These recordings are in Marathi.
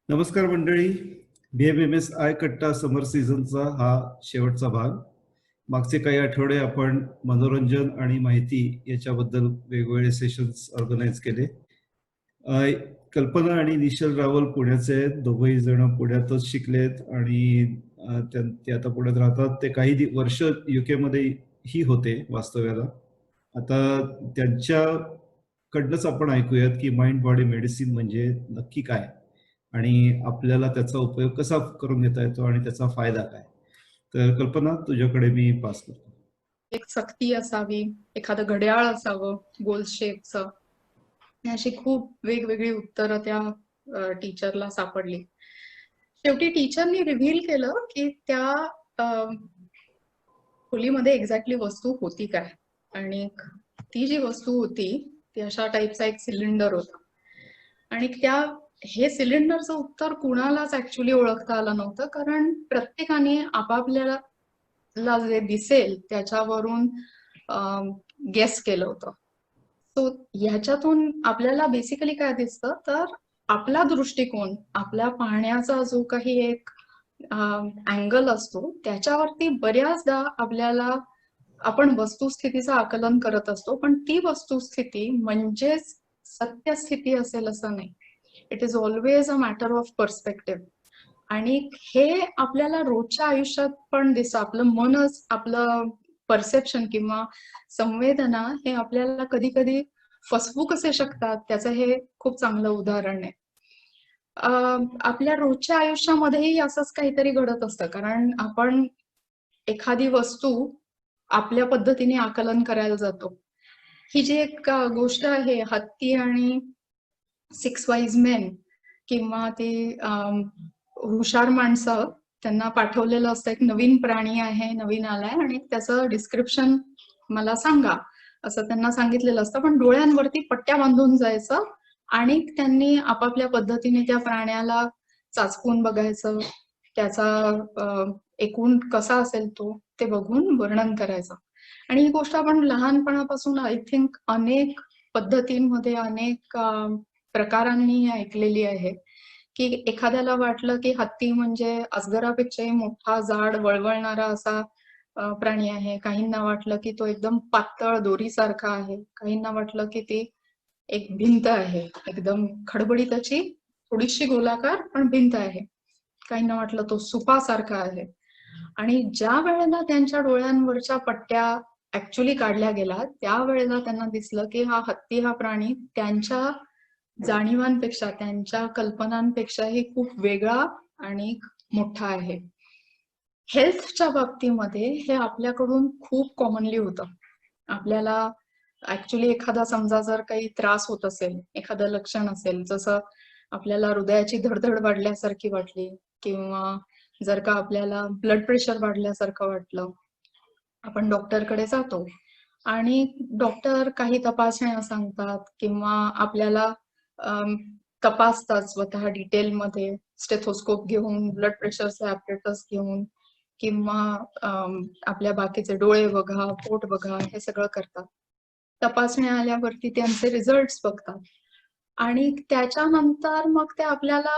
नमस्कार मंडळी. BMMS कट्टा समर सीझनचा हा शेवटचा भाग. मागचे काही आठवडे आपण मनोरंजन आणि माहिती याच्याबद्दल वेगवेगळे सेशन्स ऑर्गनाईज केले. कल्पना आणि निशल रावल पुण्याचे आहेत. दोघंही जण पुण्यातच शिकलेत आणि ते आता पुण्यात राहतात. ते काही वर्ष UK मध्ये ही होते वास्तव्याला. आता त्यांच्याकडनंच आपण ऐकूयात की माइंड बॉडी मेडिसिन म्हणजे नक्की काय आणि आपल्याला त्याचा उपयोग कसा करून घेता येतो आणि त्याचा फायदा काय. तर कल्पना, तुझ्याकडे मी पास करतो. एक सक्ती असावी, एखादं घड्याळ असावं गोल शेपचं, अशी खूप वेगवेगळी उत्तरं त्या टीचरला सापडली. शेवटी टीचरनी रिव्हील केलं की त्या खोलीमध्ये एक्झॅक्टली वस्तू होती काय, आणि ती जी वस्तू होती ती अशा टाईपचा एक सिलेंडर होता. आणि हे सिलेंडरचं उत्तर कुणालाच ऍक्च्युली ओळखता आलं नव्हतं, कारण प्रत्येकाने आपापल्याला जे दिसेल त्याच्यावरून गेस केलं होतं. सो ह्याच्यातून आपल्याला बेसिकली काय दिसतं, तर आपला दृष्टिकोन, आपल्या पाहण्याचा जो काही एक अँगल असतो त्याच्यावरती बऱ्याचदा आपण वस्तुस्थितीचं आकलन करत असतो, पण ती वस्तुस्थिती म्हणजेच सत्यस्थिती असेल असं नाही. It is always a matter of perspective. आणि हे आपल्याला रोजच्या आयुष्यात पण दिसतं. आपलं मनच, आपलं परसेप्शन किंवा संवेदना हे आपल्याला कधी कधी फसवू कसे शकतात त्याचं हे खूप चांगलं उदाहरण आहे. आपल्या रोजच्या आयुष्यामध्येही असंच काहीतरी घडत असतं, कारण आपण एखादी वस्तू आपल्या पद्धतीने आकलन करायला जातो. ही जी एक गोष्ट आहे, हत्ती आणि 6 वाईज मेन, किंवा ती हुशार माणसं, त्यांना पाठवलेलं असतं एक नवीन प्राणी आहे, नवीन आलाय आणि त्याचं डिस्क्रिप्शन मला सांगा असं त्यांना सांगितलेलं असतं, पण डोळ्यांवरती पट्ट्या बांधून जायचं आणि त्यांनी आपापल्या पद्धतीने त्या प्राण्याला चाचपून बघायचं, त्याचा एकूण कसा असेल तो ते बघून वर्णन करायचं. आणि ही गोष्ट आपण लहानपणापासून आय थिंक अनेक पद्धतींमध्ये, अनेक प्रकारांनी ऐकलेली आहे. की एखाद्याला वाटलं की हत्ती म्हणजे अजगरापेक्षाही मोठा, जाड, वळवळणारा असा प्राणी आहे. काहींना वाटलं की तो एकदम पातळ दोरीसारखा आहे. काहींना वाटलं की ती एक भिंत आहे, एकदम खडबडीत अशी, थोडीशी गोलाकार पण भिंत आहे. काहींना वाटलं तो सुपासारखा आहे. आणि ज्या वेळेला त्यांच्या डोळ्यांवरच्या पट्ट्या ऍक्च्युली काढल्या गेल्या, त्यावेळेला त्यांना दिसलं की हा हत्ती, हा प्राणी त्यांच्या जाणीवांपेक्षा, त्यांच्या कल्पनांपेक्षाही खूप वेगळा आणि मोठा आहे. हेल्थच्या बाबतीमध्ये हे आपल्याकडून खूप कॉमनली होतं. आपल्याला ऍक्च्युली एखादा समजा जर काही त्रास होत असेल, एखादं लक्षण असेल, जसं आपल्याला हृदयाची धडधड वाढल्यासारखी वाटली, किंवा जर का आपल्याला ब्लड प्रेशर वाढल्यासारखं वाटलं, आपण डॉक्टरकडे जातो आणि डॉक्टर काही तपासण्या सांगतात किंवा आपल्याला तपासतात स्वतः डिटेलमध्ये, स्टेथोस्कोप घेऊन, ब्लड प्रेशरचे ॲपरेटस घेऊन, किंवा आपल्या बाकीचे डोळे बघा, पोट बघा, हे सगळं करतात. तपासण्या आल्यावरती त्यांचे रिझल्ट्स बघतात आणि त्याच्यानंतर मग ते आपल्याला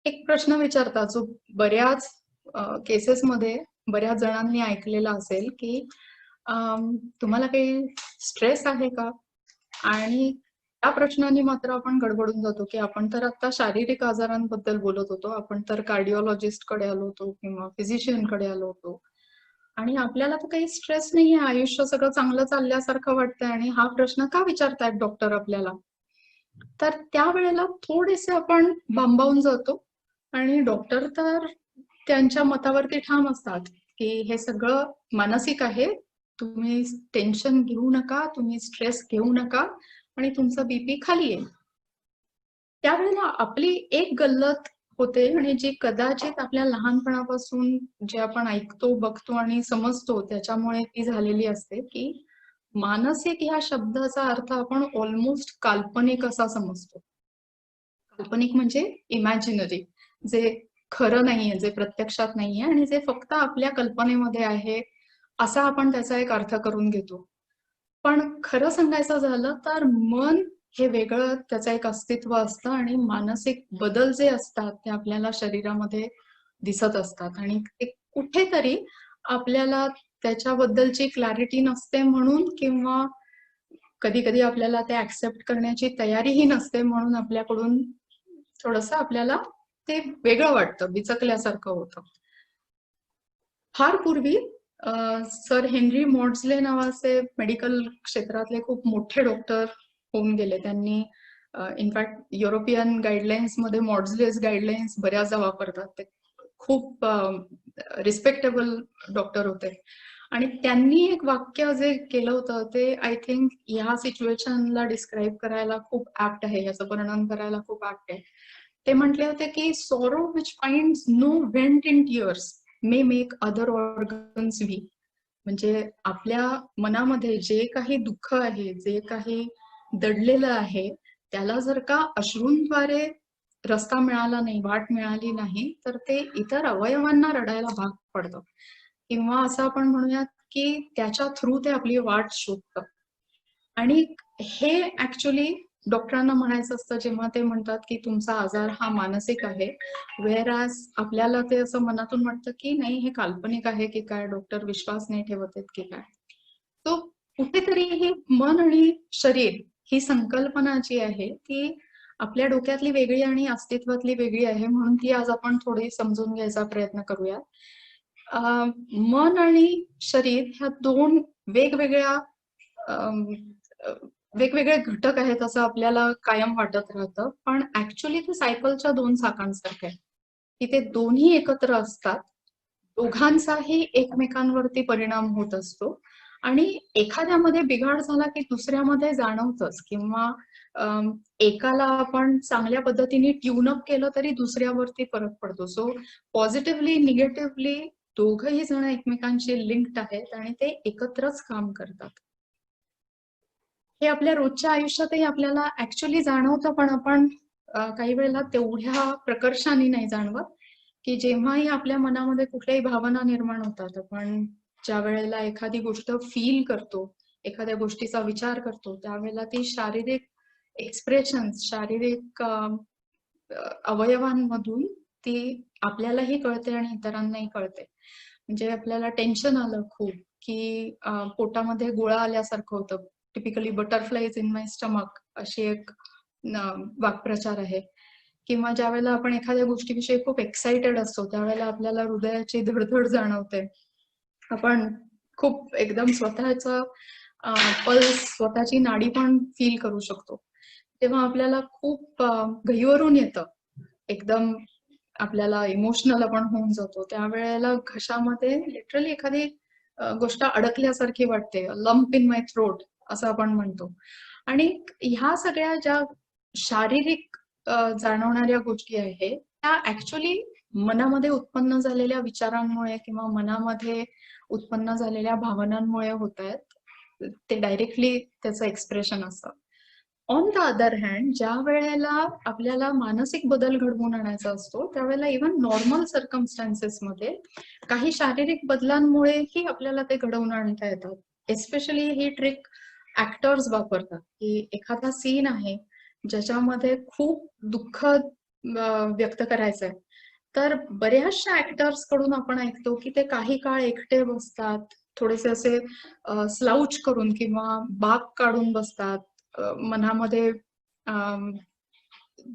एक प्रश्न विचारतात, जो बऱ्याच केसेसमध्ये बऱ्याच जणांनी ऐकलेला असेल की तुम्हाला काही स्ट्रेस आहे का? आणि त्या प्रश्नाने मात्र आपण गडबडून जातो की आपण तर आता शारीरिक आजारांबद्दल बोलत होतो, आपण तर कार्डिओलॉजिस्टकडे आलो होतो किंवा फिजिशियनकडे आलो होतो, आणि आपल्याला तर काही स्ट्रेस नाहीये, आयुष्य सगळं चांगलं चालल्यासारखं वाटतंय, आणि हा प्रश्न का विचारतायत डॉक्टर आपल्याला? तर त्यावेळेला थोडेसे आपण भांबावून जातो, आणि डॉक्टर तर त्यांच्या मतावरती ठाम असतात की हे सगळं मानसिक आहे, तुम्ही टेन्शन घेऊ नका, तुम्ही स्ट्रेस घेऊ नका, आणि तुमचा बीपी खाली आहे. त्यावेळेला आपली एक गल्लत होते, आणि जी कदाचित आपल्या लहानपणापासून जे आपण ऐकतो, बघतो आणि समजतो त्याच्यामुळे ती झालेली असते, की मानसिक या शब्दाचा अर्थ आपण ऑलमोस्ट काल्पनिक असा समजतो. काल्पनिक म्हणजे इमॅजिनरी, जे खरं नाहीये, जे प्रत्यक्षात नाहीये आणि जे फक्त आपल्या कल्पनेमध्ये आहे, असा आपण त्याचा एक अर्थ करून घेतो. पण खरं सांगायचं झालं तर मन हे वेगळं त्याचं एक अस्तित्व असतं आणि मानसिक बदल जे असतात ते आपल्याला शरीरामध्ये दिसत असतात आणि ते कुठेतरी आपल्याला त्याच्याबद्दलची क्लॅरिटी नसते म्हणून किंवा कधी कधी आपल्याला ते ऍक्सेप्ट करण्याची तयारीही नसते म्हणून आपल्याकडून थोडंसं आपल्याला ते वेगळं वाटतं, बिचकल्यासारखं होतं. फार पूर्वी सर हेनरी मॉड्सले नावाचे मेडिकल क्षेत्रातले खूप मोठे डॉक्टर होऊन गेले. त्यांनी इनफॅक्ट युरोपियन गाईडलाईन्स मध्ये मॉड्सलेस गाईडलाईन्स बऱ्याचदा वापरतात. ते खूप रिस्पेक्टेबल डॉक्टर होते आणि त्यांनी एक वाक्य जे केलं होतं ते आय थिंक ह्या सिच्युएशनला डिस्क्राईब करायला खूप ऍप्ट आहे, याचं वर्णन करायला खूप ऍप्ट आहे. ते म्हटले होते की sorrow which finds no vent in tears may make other organs weak. म्हणजे आपल्या मनामध्ये जे काही दुःख आहे, जे काही दडलेलं आहे, त्याला जर का अश्रूंद्वारे रस्ता मिळाला नाही, वाट मिळाली नाही, तर ते इतर अवयवांना रडायला भाग पडतं किंवा असं आपण म्हणूयात की त्याच्या थ्रू ते आपली वाट शोधतं. आणि हे ऍक्च्युली डॉक्टरांना म्हणायचं असतं जेव्हा ते म्हणतात की तुमचा आजार हा मानसिक आहे, वेअर ॲज आपल्याला ते असं मनातून वाटतं की नाही हे काल्पनिक आहे की काय, डॉक्टर विश्वास नाही ठेवत आहेत की काय. तो कुठेतरी ही मन आणि शरीर ही संकल्पना जी आहे ती आपल्या डोक्यातली वेगळी आणि अस्तित्वातली वेगळी आहे, म्हणून ती आज आपण थोडी समजून घ्यायचा प्रयत्न करूया. मन आणि शरीर ह्या दोन वेगवेगळ्या वेगवेगळे घटक आहेत असं आपल्याला कायम वाटत राहतं, पण ऍक्च्युली ते सायकलच्या दोन चाकांसारखे आहे की ते दोन्ही एकत्र असतात. दोघांचाही एकमेकांवरती परिणाम होत असतो आणि एखाद्यामध्ये बिघाड झाला की दुसऱ्यामध्ये जाणवतच किंवा एकाला आपण चांगल्या पद्धतीने ट्यूनअप केलं तरी दुसऱ्यावरती फरक पडतो. सो पॉझिटिव्हली निगेटिव्हली दोघही जण एकमेकांशी लिंक्ड आहेत आणि ते एकत्रच काम करतात. हे आपल्या रोजच्या आयुष्यातही आपल्याला ऍक्च्युली जाणवतं, पण आपण काही वेळेला तेवढ्या प्रकर्षाने नाही जाणवत की जेव्हाही आपल्या मनामध्ये कुठल्याही भावना निर्माण होतात, आपण ज्या वेळेला एखादी गोष्ट फील करतो, एखाद्या गोष्टीचा विचार करतो, त्यावेळेला ती शारीरिक एक्सप्रेशन, शारीरिक अवयवांमधून ती आपल्यालाही कळते आणि इतरांनाही कळते. म्हणजे आपल्याला टेन्शन आलं खूप की पोटामध्ये गोळा आल्यासारखं होतं, typically butterflies in my stomach अशी एक वाक्प्रचार आहे. किंवा ज्या वेळेला आपण एखाद्या गोष्टीविषयी खूप एक्साइटेड असतो त्यावेळेला आपल्याला हृदयाची धडधड जाणवते, आपण खूप एकदम स्वतःचा पल्स, स्वतःची नाडी पण फील करू शकतो. तेव्हा आपल्याला खूप गहिवरून येतं, एकदम आपल्याला इमोशनल आपण होऊन जातो. त्यावेळेला घशामध्ये लिटरली एखादी गोष्ट अडकल्यासारखी वाटते, लंप इन माय थ्रोट असं आपण म्हणतो. आणि ह्या सगळ्या ज्या शारीरिक जाणवणाऱ्या गोष्टी आहेत त्या ऍक्च्युली मनामध्ये उत्पन्न झालेल्या विचारांमुळे किंवा मनामध्ये उत्पन्न झालेल्या भावनांमुळे होत आहेत. ते डायरेक्टली त्याचं एक्सप्रेशन असतं. ऑन द अदर हँड, ज्या वेळेला आपल्याला मानसिक बदल घडवून आणायचा असतो त्यावेळेला इव्हन नॉर्मल सर्कमस्टान्सेस मध्ये काही शारीरिक बदलांमुळेही आपल्याला ते घडवून आणता येतात. एस्पेशली ही ट्रिक ऍक्टर्स वापरतात की एखादा सीन आहे ज्याच्यामध्ये खूप दुःख व्यक्त करायचं आहे, तर बऱ्याचशा ऍक्टर्स कडून आपण ऐकतो की ते काही काळ एकटे बसतात, थोडेसे असे स्लाउच करून किंवा बाक काढून बसतात, मनामध्ये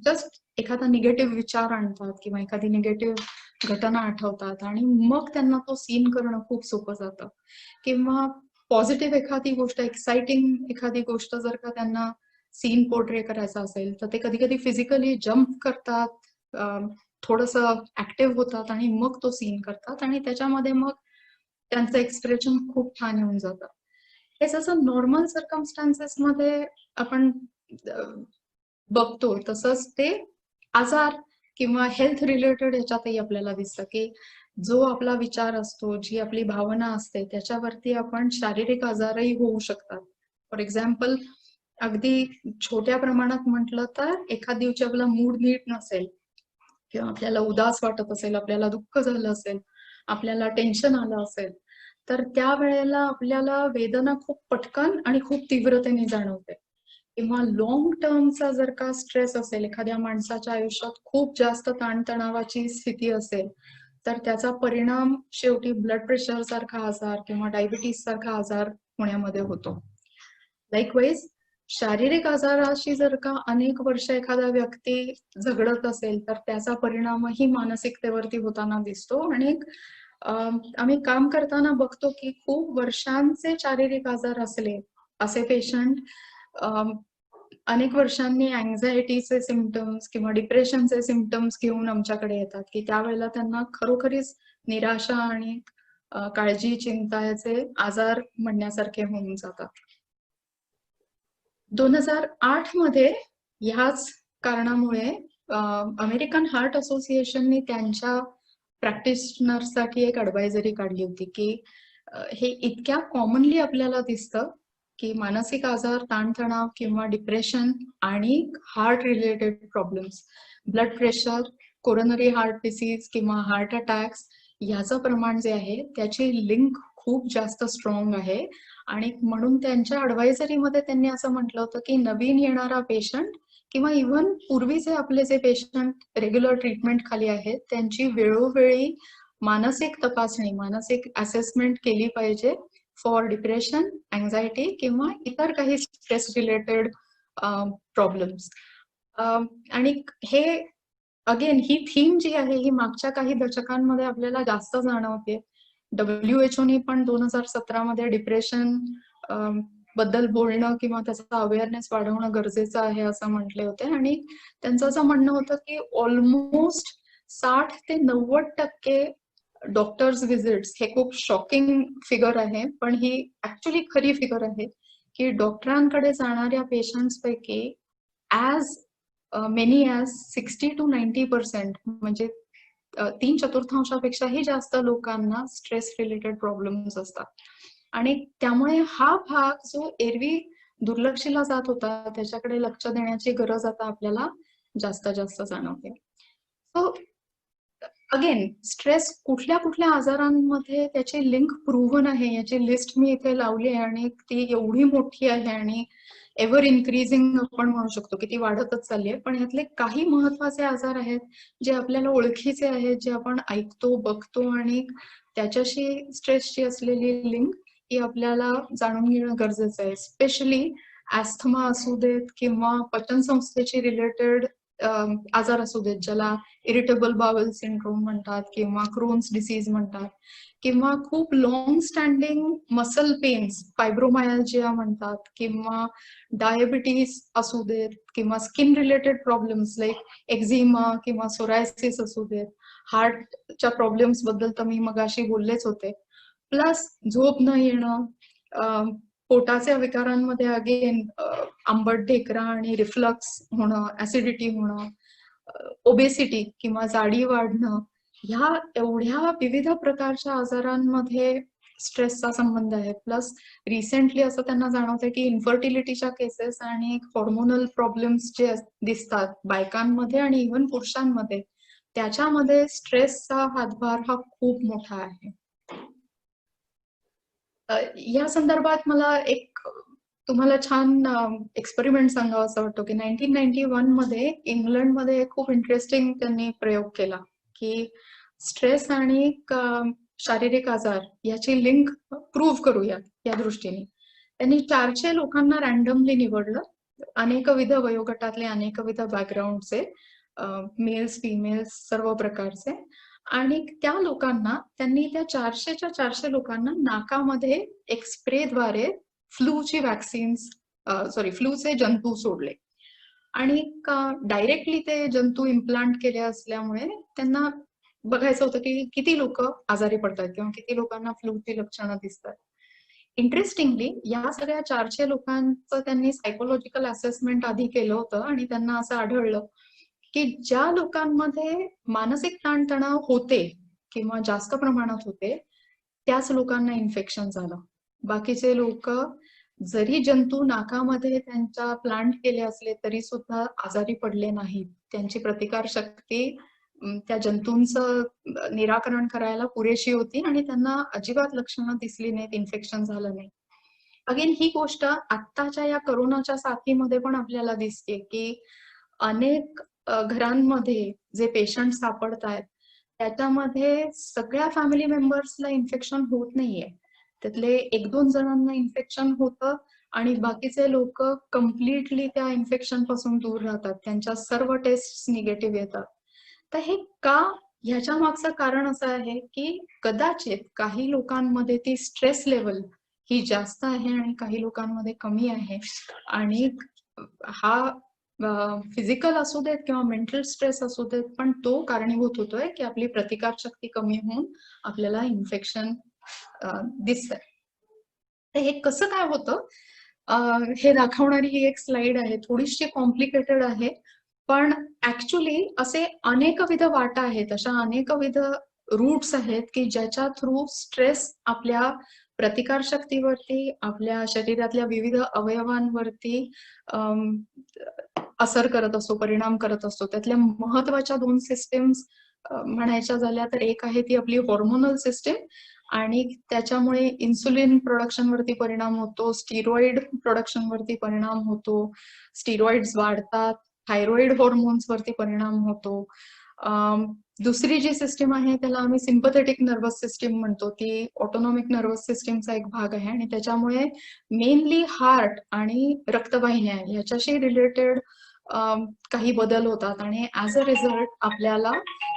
जस्ट एखादा निगेटिव्ह विचार आणतात किंवा एखादी निगेटिव्ह घटना आठवतात आणि मग त्यांना तो सीन करणं खूप सोपं जातं. किंवा पॉझिटिव्ह एखादी गोष्ट, एक्साइटिंग एखादी गोष्ट जर का त्यांना सीन पोर्ट्रे करायचा असेल तर ते कधी कधी फिजिकली जम्प करतात, थोडंसं ऍक्टिव्ह होतात आणि मग तो सीन करतात आणि त्याच्यामध्ये मग त्यांचं एक्सप्रेशन खूप छान येऊन जातं. हे जसं नॉर्मल सर्कमस्टान्सेस मध्ये आपण बघतो तसंच ते आजार किंवा हेल्थ रिलेटेड ह्याच्यातही आपल्याला दिसतं की जो आपला विचार असतो, जी आपली भावना असते त्याच्यावरती आपण शारीरिक आजारही होऊ शकतात. फॉर एक्झाम्पल, अगदी छोट्या प्रमाणात म्हटलं तर एखाद दिवशी आपला मूड नीट नसेल किंवा आपल्याला उदास वाटत असेल, आपल्याला दुःख झालं असेल, आपल्याला टेन्शन आलं असेल, तर त्यावेळेला आपल्याला वेदना खूप पटकन आणि खूप तीव्रतेने जाणवते. किंवा लॉंग टर्मचा जर का स्ट्रेस असेल, एखाद्या माणसाच्या आयुष्यात खूप जास्त ताणतणावाची स्थिती असेल, तर त्याचा परिणाम शेवटी ब्लड प्रेशर सारखा आजार किंवा डायबिटीस सारखा आजार होण्यामध्ये होतो. लाईकवाईज शारीरिक आजाराशी जर का अनेक वर्ष एखादा व्यक्ती झगडत असेल, तर त्याचा परिणामही मानसिकतेवरती होताना दिसतो. आणि आम्ही काम करताना बघतो की खूप वर्षांचे शारीरिक आजार असले असे पेशंट अनेक वर्षांनी अँझायटीचे सिम्पटम्स किंवा डिप्रेशनचे सिम्पटम्स घेऊन आमच्याकडे येतात, की त्यावेळेला त्यांना खरोखरीच निराशा आणि काळजी, चिंता याचे आजार म्हणण्यासारखे होऊन जातात. 2008 मध्ये ह्याच कारणामुळे अमेरिकन हार्ट असोसिएशनने त्यांच्या प्रॅक्टिशनर्ससाठी एक ॲडवायझरी काढली होती, की हे इतक्या कॉमनली आपल्याला दिसतं की मानसिक आजार, ताणतणाव किंवा डिप्रेशन आणि heart related problems, blood pressure, coronary heart disease किंवा हार्ट अटॅक्स याचं प्रमाण जे आहे त्याची लिंक खूप जास्त स्ट्रॉंग आहे. आणि म्हणून त्यांच्या ॲडवायझरीमध्ये त्यांनी असं म्हटलं होतं की नवीन येणारा पेशंट किंवा इव्हन पूर्वीचे आपले जे पेशंट रेग्युलर ट्रीटमेंट खाली आहेत त्यांची वेळोवेळी मानसिक तपासणी, मानसिक असेसमेंट केली पाहिजे फॉर डिप्रेशन, अँझायटी किंवा इतर काही स्ट्रेस रिलेटेड प्रॉब्लेम्स. आणि हे अगेन ही थीम जी आहे ही मागच्या काही दशकांमध्ये आपल्याला जास्त जाणवते. WHO ने पण 2017 मध्ये डिप्रेशन बद्दल बोलणं किंवा त्याचा अवेअरनेस वाढवणं गरजेचं आहे असं म्हटले होते. आणि त्यांचं असं म्हणणं होतं की ऑलमोस्ट 60 ते 90% डॉक्टर्स व्हिजिट्स, हे खूप शॉकिंग फिगर आहे पण ही ऍक्च्युली खरी फिगर आहे, की डॉक्टरांकडे जाणाऱ्या पेशंट्स पैकी ॲज मेनी ॲज 60 to 90% म्हणजे 3/4पेक्षाही जास्त लोकांना स्ट्रेस रिलेटेड प्रॉब्लेम्स असतात. आणि त्यामुळे हा भाग जो एरवी दुर्लक्षिला जात होता त्याच्याकडे लक्ष देण्याची गरज आता आपल्याला जास्त जास्त जाणवते. सो अगेन स्ट्रेस कुठल्या कुठल्या आजारांमध्ये त्याची लिंक प्रूव्हन आहे याची लिस्ट मी इथे लावली आहे आणि ती एवढी मोठी आहे आणि एव्हर इन्क्रीजिंग आपण म्हणू शकतो की ती वाढतच चालली आहे. पण यातले काही महत्वाचे आजार आहेत जे आपल्याला ओळखीचे आहेत, जे आपण ऐकतो, बघतो आणि त्याच्याशी स्ट्रेसची असलेली लिंक ही आपल्याला जाणून घेणं गरजेचं आहे. स्पेशली ॲस्थमा असू देत किंवा पचनसंस्थेची रिलेटेड आजार असू देत, ज्याला इरिटेबल बाउल सिंड्रोम म्हणतात किंवा क्रोन्स डिसीज म्हणतात, किंवा खूप long standing muscle pains, fibromyalgia म्हणतात, किंवा डायबिटीस असू देत किंवा skin related problems like eczema किंवा सोरायसिस असू देत. हार्टच्या प्रॉब्लेम्स बद्दल तर मी मगाशी बोललेच होते. प्लस झोप न येणं, पोटाच्या विकारांमध्ये अगेन आंबट ढेकरा आणि रिफ्लक्स होणं, ऍसिडिटी होणं, ओबेसिटी किंवा जाडी वाढणं, ह्या एवढ्या विविध प्रकारच्या आजारांमध्ये स्ट्रेसचा संबंध आहे. प्लस रिसेंटली असं त्यांना जाणवतंय की इन्फर्टिलिटीच्या केसेस आणि हॉर्मोनल प्रॉब्लेम्स जे दिसतात बायकांमध्ये आणि इव्हन पुरुषांमध्ये, त्याच्यामध्ये स्ट्रेसचा हातभार हा खूप मोठा आहे. या संदर्भात मला एक तुम्हाला छान एक्सपेरिमेंट सांगावा असं वाटतो की 1991 मध्ये इंग्लंडमध्ये खूप इंटरेस्टिंग त्यांनी प्रयोग केला की स्ट्रेस आणि शारीरिक आजार याची लिंक प्रूव्ह करूया या दृष्टीने. त्यांनी 400 लोकांना रॅन्डमली निवडलं, अनेकविध वयोगटातले, अनेकविध बॅकग्राऊंडचे, मेल्स, फिमेल्स सर्व प्रकारचे. आणि त्या लोकांना त्यांनी त्या 400च्या 400 लोकांना नाकामध्ये एक स्प्रेद्वारे फ्लूची वॅक्सिन्स फ्लूचे जंतू सोडले आणि डायरेक्टली ते जंतू इम्प्लांट केले असल्यामुळे त्यांना बघायचं होतं की किती लोक आजारी पडतात किंवा किती लोकांना फ्लूची लक्षणं दिसतात. इंटरेस्टिंगली या सगळ्या 400 लोकांचं त्यांनी सायकोलॉजिकल असेसमेंट आधी केलं होतं आणि त्यांना असं आढळलं की ज्या लोकांमध्ये मानसिक ताणतणाव होते किंवा जास्त प्रमाणात होते त्याच लोकांना इन्फेक्शन झालं. बाकीचे लोक जरी जंतू नाकामध्ये त्यांच्या प्लांट केले असले तरी सुद्धा आजारी पडले नाहीत. त्यांची प्रतिकार शक्ती त्या जंतूंचं निराकरण करायला पुरेशी होती आणि त्यांना अजिबात लक्षणं दिसली नाहीत, इन्फेक्शन झालं नाही. अगेन ही गोष्ट आत्ताच्या या कोरोनाच्या साथीमध्ये पण आपल्याला दिसते की अनेक घरांमध्ये जे पेशंट सापडतायत त्याच्यामध्ये सगळ्या फॅमिली मेंबर्सला इन्फेक्शन होत नाहीये. त्यातले 1-2 जणांना इन्फेक्शन होतं आणि बाकीचे लोक कम्प्लिटली त्या इन्फेक्शन पासून दूर राहतात. त्यांच्या सर्व टेस्ट निगेटिव्ह येतात. तर हे का? ह्याच्या मागचं कारण असं आहे की कदाचित काही लोकांमध्ये ती स्ट्रेस लेवल ही जास्त आहे आणि काही लोकांमध्ये कमी आहे. आणि हा फिजिकल असू देत किंवा मेंटल स्ट्रेस असू देत, पण तो कारणीभूत होतोय की आपली प्रतिकारशक्ती कमी होऊन आपल्याला इन्फेक्शन दिसतंय. तर हे कसं काय होतं हे दाखवणारी ही एक स्लाइड आहे. थोडीशी कॉम्प्लिकेटेड आहे, पण ऍक्च्युली असे अनेकविध वाटा आहेत, अशा अनेकविध रूट्स आहेत की ज्याच्या थ्रू स्ट्रेस आपल्या प्रतिकारशक्तीवरती, आपल्या शरीरातल्या विविध अवयवांवरती असर करत असतो, परिणाम करत असतो. त्यातल्या महत्वाच्या 2 सिस्टीम्स म्हणायच्या झाल्या तर एक आहे ती आपली हॉर्मोनल सिस्टीम आणि त्याच्यामुळे इन्सुलिन प्रोडक्शन वरती परिणाम होतो, स्टिरॉइड प्रोडक्शन वरती परिणाम होतो, स्टिरॉइड्स वाढतात, थायरॉइड हॉर्मोन्स वरती परिणाम होतो. दुसरी जी सिस्टीम आहे त्याला आम्ही सिम्पथेटिक नर्वस सिस्टीम म्हणतो. ती ऑटोनॉमिक नर्वस सिस्टीमचा एक भाग आहे आणि त्याच्यामुळे मेनली हार्ट आणि रक्तवाहिन्या याच्याशी रिलेटेड काही बदल होतात आणि ऍज अ रिझल्ट आपल्याला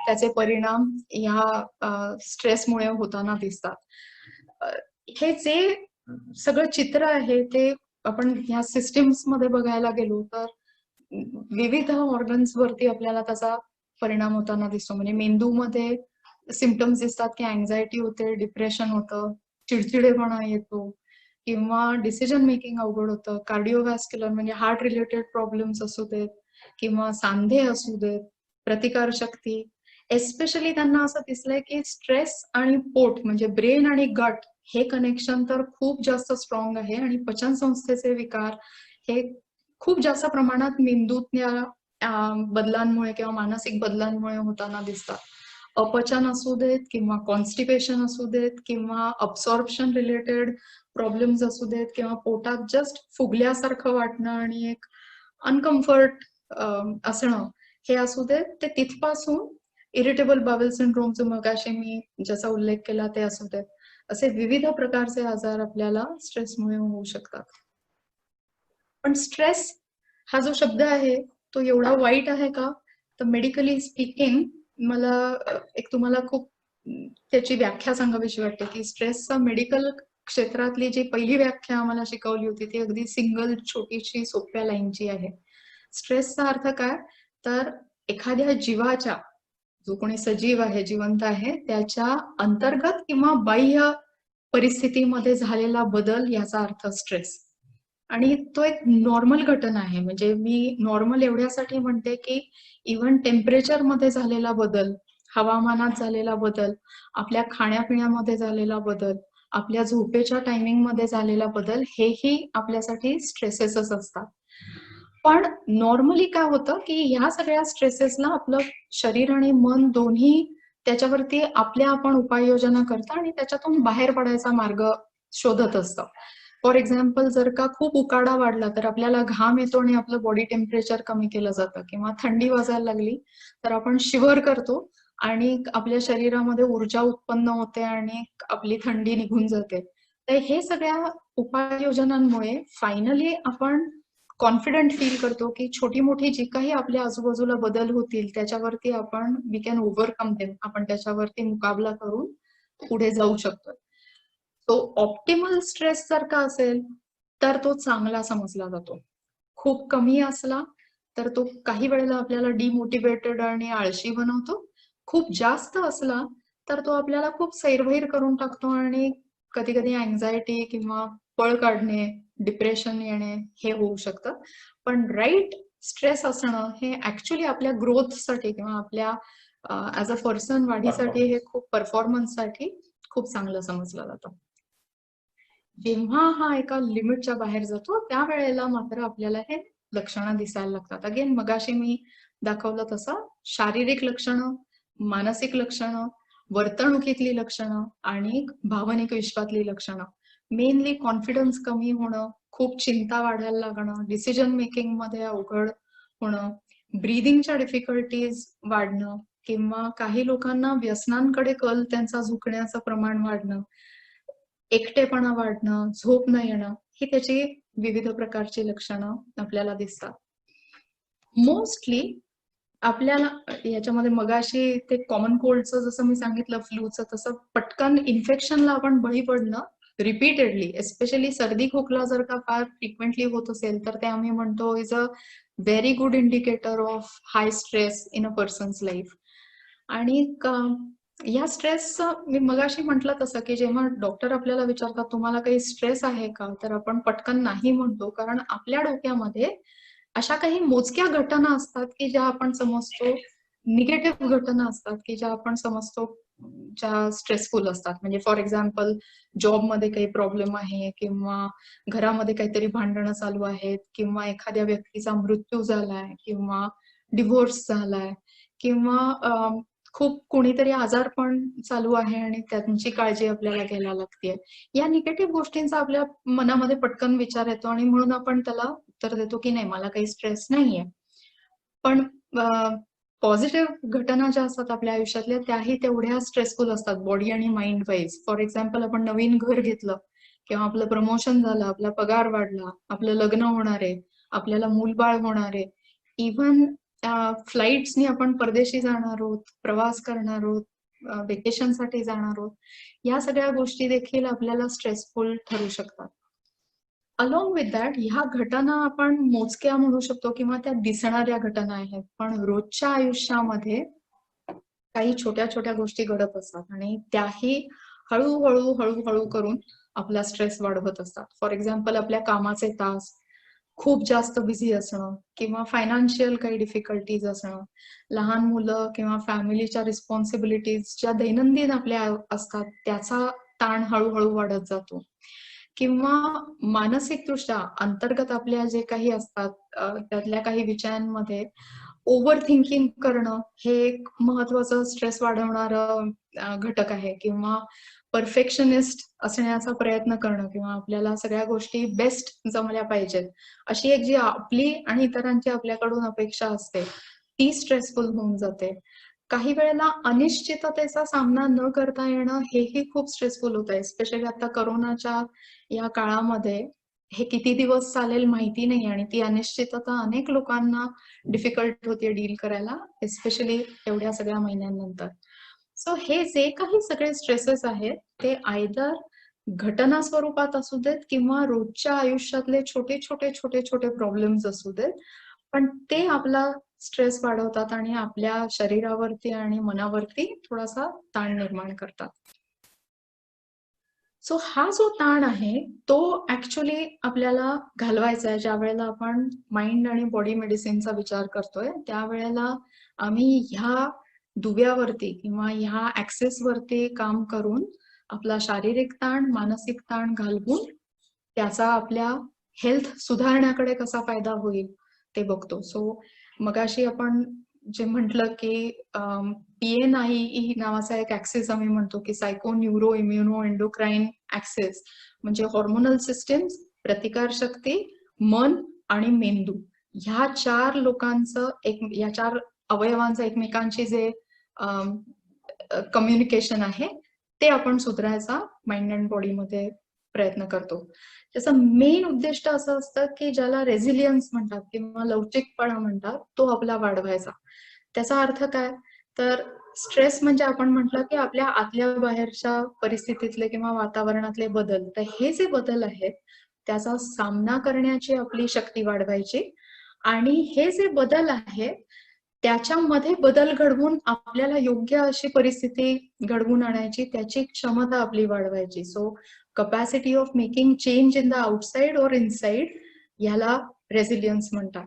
त्याचे परिणाम ह्या स्ट्रेसमुळे होताना दिसतात. हे जे सगळं चित्र आहे ते आपण ह्या सिस्टीम्स मध्ये बघायला गेलो तर विविध ऑर्गन्स वरती आपल्याला त्याचा परिणाम होताना दिसतो. म्हणजे मेंदूमध्ये सिम्पटम्स दिसतात की अँझायटी होते, डिप्रेशन होतं, चिडचिडेपणा येतो किंवा डिसिजन मेकिंग अवघड होतं. कार्डिओव्हॅस्क्युलर म्हणजे हार्ट रिलेटेड प्रॉब्लेम्स असू देत किंवा सांधे असू देत, प्रतिकारशक्ती. एस्पेशली त्यांना असं दिसलंय की स्ट्रेस आणि पोट म्हणजे ब्रेन आणि गट हे कनेक्शन तर खूप जास्त स्ट्रॉंग आहे आणि पचन संस्थेचे विकार हे खूप जास्त प्रमाणात मेंदूतल्या बदलांमुळे किंवा मानसिक बदलांमुळे होताना दिसतात. अपचन असू देत किंवा कॉन्स्टिपेशन असू देत किंवा अब्सॉर्प्शन रिलेटेड प्रॉब्लेम्स असू देत किंवा पोटात जस्ट फुगल्यासारखं वाटणं आणि एक अनकम्फर्ट असणं हे असू देत, ते तिथपासून इरिटेबल बावेल सिंड्रोम जो मगाशी मी ज्याचा उल्लेख केला ते असू देत, असे विविध प्रकारचे आजार आपल्याला स्ट्रेसमुळे होऊ शकतात. पण स्ट्रेस हा जो शब्द आहे तो एवढा वाईट आहे का? तर मेडिकली स्पीकिंग मला एक तुम्हाला खूप त्याची व्याख्या सांगावीशी वाटते की स्ट्रेसचा मेडिकल क्षेत्रातली जी पहिली व्याख्या आम्हाला शिकवली होती ती अगदी सिंगल छोटीशी सोप्या लाईनची आहे. स्ट्रेसचा अर्थ काय? तर एखाद्या जीवाच्या, जो कोणी सजीव आहे, जिवंत आहे, त्याच्या अंतर्गत किंवा बाह्य परिस्थितीमध्ये झालेला बदल याचा अर्थ स्ट्रेस. आणि तो एक नॉर्मल घटना आहे. म्हणजे मी नॉर्मल एवढ्यासाठी म्हणते की इव्हन टेम्परेचर मध्ये झालेला बदल, हवामानात झालेला बदल, आपल्या खाण्यापिण्यामध्ये झालेला बदल, आपल्या झोपेच्या टायमिंग मध्ये झालेला बदल, हेही आपल्यासाठी स्ट्रेसेसच असतात. पण नॉर्मली काय होतं की ह्या सगळ्या स्ट्रेसेसला आपलं शरीर आणि मन दोन्ही त्याच्यावरती आपल्या आपण उपाययोजना करतात आणि त्याच्यातून बाहेर पडायचा मार्ग शोधत असतं. फॉर एक्झाम्पल जर का खूप उकाडा वाढला तर आपल्याला घाम येतो आणि आपलं बॉडी टेम्परेचर कमी केलं जातं किंवा थंडी वाजायला लागली तर आपण शिवर करतो आणि आपल्या शरीरामध्ये ऊर्जा उत्पन्न होते आणि आपली थंडी निघून जाते. तर हे सगळ्या उपाययोजनांमुळे फायनली आपण कॉन्फिडंट फील करतो की छोटी मोठी जी काही आपल्या आजूबाजूला बदल होतील त्याच्यावरती आपण वी कॅन ओव्हरकम देम, आपण त्याच्यावरती मुकाबला करून पुढे जाऊ शकतो. तो ऑप्टिमल स्ट्रेस जर का असेल तर तो चांगला समजला जातो. खूप कमी असला तर तो काही वेळेला आपल्याला डिमोटिवेटेड आणि आळशी बनवतो. खूप जास्त असला तर तो आपल्याला खूप सैरभैर करून टाकतो आणि कधी कधी अँझायटी किंवा पळ काढणे, डिप्रेशन येणे हे होऊ शकतं. पण राईट स्ट्रेस असणं हे ऍक्च्युली आपल्या ग्रोथसाठी किंवा आपल्या ऍज अ पर्सन वाढीसाठी हे खूप परफॉर्मन्ससाठी खूप चांगलं समजलं जातं. जेव्हा हा एका लिमिटच्या बाहेर जातो त्यावेळेला मात्र आपल्याला हे लक्षणं दिसायला लागतात. अगेन मगाशी मी दाखवलं तसं शारीरिक लक्षणं, मानसिक लक्षणं, वर्तणुकीतली लक्षणं आणि भावनिक विश्वातली लक्षणं. मेनली कॉन्फिडन्स कमी होणं, खूप चिंता वाढायला लागणं, डिसिजन मेकिंग मध्ये अवघड होणं, ब्रीदिंगच्या डिफिकल्टीज वाढणं, किंवा काही लोकांना व्यसनांकडे कल त्यांचा झुकण्याचं प्रमाण वाढणं, एकटेपणा वाढणं, झोप न येणं, ही त्याची विविध प्रकारची लक्षणं आपल्याला दिसतात. मोस्टली आपल्याला याच्यामध्ये मगाशी ते कॉमन कोल्डचं जसं मी सांगितलं, फ्लूचं, तसं पटकन इन्फेक्शनला आपण बळी पडणं रिपीटेडली, एस्पेशली सर्दी खोकला जर का फार फ्रिक्वेंटली होत असेल तर ते आम्ही म्हणतो is a very good indicator of high stress in a persons life. आणि या स्ट्रेसचं मी मगाशी म्हटलं तसं की जेव्हा डॉक्टर आपल्याला विचारतात तुम्हाला काही स्ट्रेस आहे का, तर आपण पटकन नाही म्हणतो, कारण आपल्या डोक्यामध्ये अशा काही मोजक्या घटना असतात की ज्या आपण समजतो निगेटिव्ह घटना असतात की ज्या आपण समजतो ज्या स्ट्रेसफुल असतात. म्हणजे फॉर एक्झाम्पल जॉबमध्ये काही प्रॉब्लेम आहे, किंवा घरामध्ये काहीतरी भांडणं चालू आहेत, किंवा एखाद्या व्यक्तीचा मृत्यू झालाय, किंवा डिव्होर्स झालाय, किंवा खूप कोणीतरी आजारपण चालू आहे आणि त्यांची काळजी आपल्याला घ्यायला लागते. या निगेटिव्ह गोष्टींचा आपल्या मनामध्ये पटकन विचार येतो आणि म्हणून आपण त्याला उत्तर देतो की नाही, मला काही स्ट्रेस नाहीये. पण पॉझिटिव्ह घटना ज्या असतात आपल्या आयुष्यातल्या त्याही तेवढ्या स्ट्रेसफुल असतात बॉडी आणि माइंड वाईज. फॉर एक्झाम्पल आपण नवीन घर घेतलं, किंवा आपलं प्रमोशन झालं, आपला पगार वाढला, आपलं लग्न होणार आहे, आपल्याला मूलबाळ होणार आहे, इव्हन फ्लाईट्सनी आपण परदेशी जाणार आहोत, प्रवास करणार आहोत, वेकेशनसाठी जाणार आहोत, या सगळ्या गोष्टी देखील आपल्याला स्ट्रेसफुल ठरू शकतात. अलॉंग विथ दॅट ह्या घटना आपण मोजक्या म्हणू शकतो किंवा त्या दिसणाऱ्या घटना आहेत, पण रोजच्या आयुष्यामध्ये काही छोट्या छोट्या गोष्टी घडत असतात आणि त्याही हळूहळू हळूहळू करून आपला स्ट्रेस वाढवत असतात. फॉर एक्झाम्पल आपल्या कामाचे तास खूप जास्त बिझी असणं, किंवा फायनान्शियल काही डिफिकल्टीज असणं, लहान मुलं किंवा फॅमिलीच्या रिस्पॉन्सिबिलिटीज ज्या दैनंदिन आपल्या असतात त्याचा ताण हळूहळू वाढत जातो, किंवा मानसिकदृष्ट्या अंतर्गत आपल्या जे काही असतात त्यातल्या काही विषयांमध्ये ओव्हर थिंकिंग करणं हे एक महत्वाचं स्ट्रेस वाढवणारं घटक आहे, किंवा परफेक्शनिस्ट असण्याचा प्रयत्न करणं, किंवा आपल्याला सगळ्या गोष्टी बेस्ट जमल्या पाहिजेत अशी एक जी आपली आणि इतरांची आपल्याकडून अपेक्षा असते ती स्ट्रेसफुल होऊन जाते. काही वेळेला अनिश्चिततेचा सामना न करता येणं हेही खूप स्ट्रेसफुल होत आहे. स्पेशली आता करोनाच्या या काळामध्ये हे किती दिवस चालेल माहिती नाही, आणि ती अनिश्चितता अनेक लोकांना डिफिकल्ट होते डील करायला, एस्पेशली एवढ्या सगळ्या महिन्यांनंतर. सो हे जे काही सगळे स्ट्रेसेस आहेत ते आयदर घटना स्वरूपात असू देत किंवा रोजच्या आयुष्यातले छोटे छोटे छोटे छोटे प्रॉब्लेम्स असू देत, पण ते आपला स्ट्रेस वाढवतात आणि आपल्या शरीरावरती आणि मनावरती थोडासा ताण निर्माण करतात. सो हा जो ताण आहे तो ऍक्च्युली आपल्याला घालवायचा आहे. ज्या वेळेला आपण माइंड आणि बॉडी मेडिसिनचा विचार करतोय त्यावेळेला आम्ही ह्या दुव्यावरती किंवा ह्या ऍक्सेस वरती काम करून आपला शारीरिक ताण, मानसिक ताण घालवून त्याचा आपल्या हेल्थ सुधारण्याकडे कसा फायदा होईल ते बघतो. सो मगाशी आपण जे म्हटलं की PNIE नावाचा एक ऍक्सेस आम्ही म्हणतो की psycho neuro immuno endocrine axis, म्हणजे हॉर्मोनल सिस्टीम्स, प्रतिकारशक्ती, मन आणि मेंदू, ह्या चार लोकांचं या चार अवयवांचं एकमेकांशी जे कम्युनिकेशन आहे ते आपण सुधारायचा माइंड अँड बॉडीमध्ये प्रयत्न करतो. त्याचं मेन उद्दिष्ट असं असतं की ज्याला रेझिलियन्स म्हणतात किंवा लवचिकपणा म्हणतात तो आपला वाढवायचा. त्याचा अर्थ काय, तर स्ट्रेस म्हणजे आपण म्हटलं की आपल्या आतल्या बाहेरच्या परिस्थितीतले किंवा वातावरणातले बदल, तर हे जे बदल आहेत त्याचा सामना करण्याची आपली शक्ती वाढवायची, आणि हे जे बदल आहेत त्याच्यामध्ये बदल घडवून आपल्याला योग्य अशी परिस्थिती घडवून आणायची, त्याची क्षमता आपली वाढवायची. So capacity of making change in the outside और इनसाइड, याला रेझिलियन्स म्हणतात.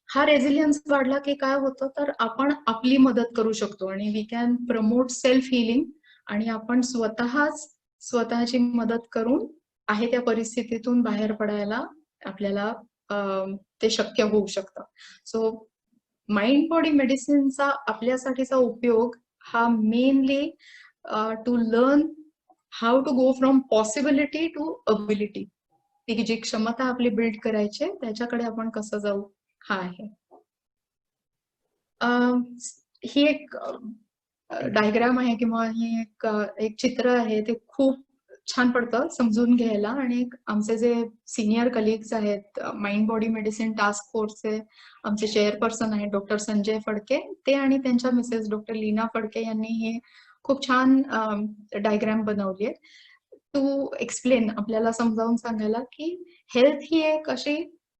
हा रेझिलियन्स वाढला की काय होतं, तर आपण आपली मदत करू शकतो आणि we can promote self healing, आणि आपण स्वतःची मदत करून आहे त्या परिस्थितीतून बाहेर पडायला आपल्याला ते शक्य होऊ शकतं. सो माइंड बॉडी मेडिसिनचा आपल्यासाठीचा उपयोग हा mainly to learn how to go from possibility to ability. ती जी क्षमता आपली बिल्ड करायची आहे, त्याच्याकडे आपण कसं जाऊ, हा आहे. ही एक डायग्राम आहे किंवा ही एक चित्र आहे, ते खूप छान पडतं समजून घ्यायला. आणि आमचे जे सिनियर कलिग्स आहेत, माइंड बॉडी मेडिसिन टास्क फोर्सचे आमचे चेअरपर्सन आहेत डॉक्टर संजय फडके, ते आणि त्यांच्या मिसेस डॉक्टर लीना फडके यांनी ही खूप छान डायग्राम बनवली आहे टू एक्सप्लेन, आपल्याला समजावून सांगायला की हेल्थ ही एक अशी